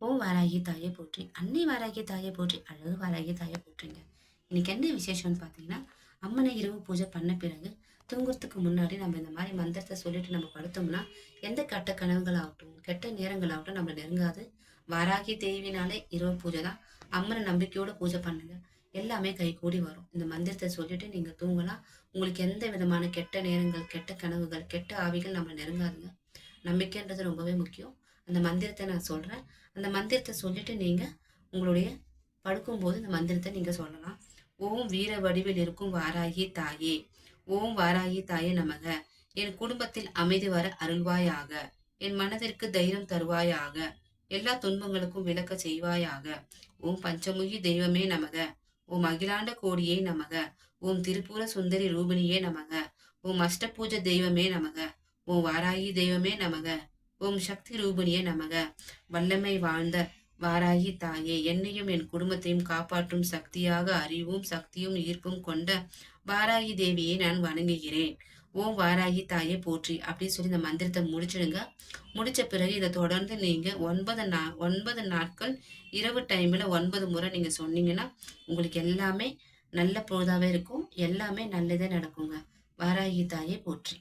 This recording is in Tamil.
ஓம் வாராகி தாயே போற்றி, அன்னை வாராகி தாயே போற்றி, அழகு வாராகி தாயே போற்றிங்க. இன்னைக்கு என்ன விசேஷம்னு பார்த்தீங்கன்னா, அம்மனை இரவு பூஜை பண்ண பிறகு தூங்குறதுக்கு முன்னாடி நம்ம இந்த மாதிரி மந்திரத்தை சொல்லிட்டு நம்ம படுத்தோம்னா, எந்த கெட்ட கனவுகள் ஆகட்டும், கெட்ட நேரங்கள் ஆகட்டும் நம்மளை நெருங்காது. வாராகி தேவினாலே இரவு பூஜை தான். அம்மனை நம்பிக்கையோட பூஜை பண்ணுங்க, எல்லாமே கைகூடி வரும். இந்த மந்திரத்தை சொல்லிட்டு நீங்க தூங்கலாம். உங்களுக்கு எந்த விதமான கெட்ட நேரங்கள், கெட்ட கனவுகள், கெட்ட ஆவிகள் நம்மளை நெருங்காதுங்க. நம்பிக்கைன்றது ரொம்பவே முக்கியம். அந்த மந்திரத்தை நான் சொல்றேன். அந்த மந்திரத்தை சொல்லிட்டு நீங்க உங்களுடைய படுக்கும்போது இந்த மந்திரத்தை நீங்க சொல்லலாம். ஓம் வீர வடிவில் இருக்கும் வாராகி தாயே, ஓம் வாராகி தாயே நமக. என் குடும்பத்தில் அமைதி வர அருள்வாயாக. என் மனதிற்கு தைரியம் தருவாயாக. எல்லா துன்பங்களுக்கும் விலக்க செய்வாயாக. ஓம் பஞ்சமுகி தெய்வமே நமக. ஓம் அகிலாண்ட கோடியே நமக. ஓம் திருப்பூர சுந்தரி ரூபிணியே நமக. ஓம் அஷ்டபூஜ தெய்வமே நமக. ஓம் வாராகி தெய்வமே நமக. ஓம் சக்தி ரூபிணியே நமக. வல்லமை வாழ்ந்த வாராகி தாயே, என்னையும் என் குடும்பத்தையும் காப்பாற்றும் சக்தியாக அறிவும் சக்தியும் ஈர்ப்பும் கொண்ட வாராகி தேவியை நான் வணங்குகிறேன். ஓம் வாராகி தாயே போற்றி அப்படின்னு சொல்லி இந்த மந்திரத்தை முடிச்சிடுங்க. முடிச்ச பிறகு இதை தொடர்ந்து நீங்க 9 நாட்கள் இரவு டைம்ல 9 முறை நீங்க சொன்னீங்கன்னா உங்களுக்கு எல்லாமே நல்ல பொழுதாவே இருக்கும். எல்லாமே நல்லதே நடக்குங்க. வாராகி தாயே போற்றி.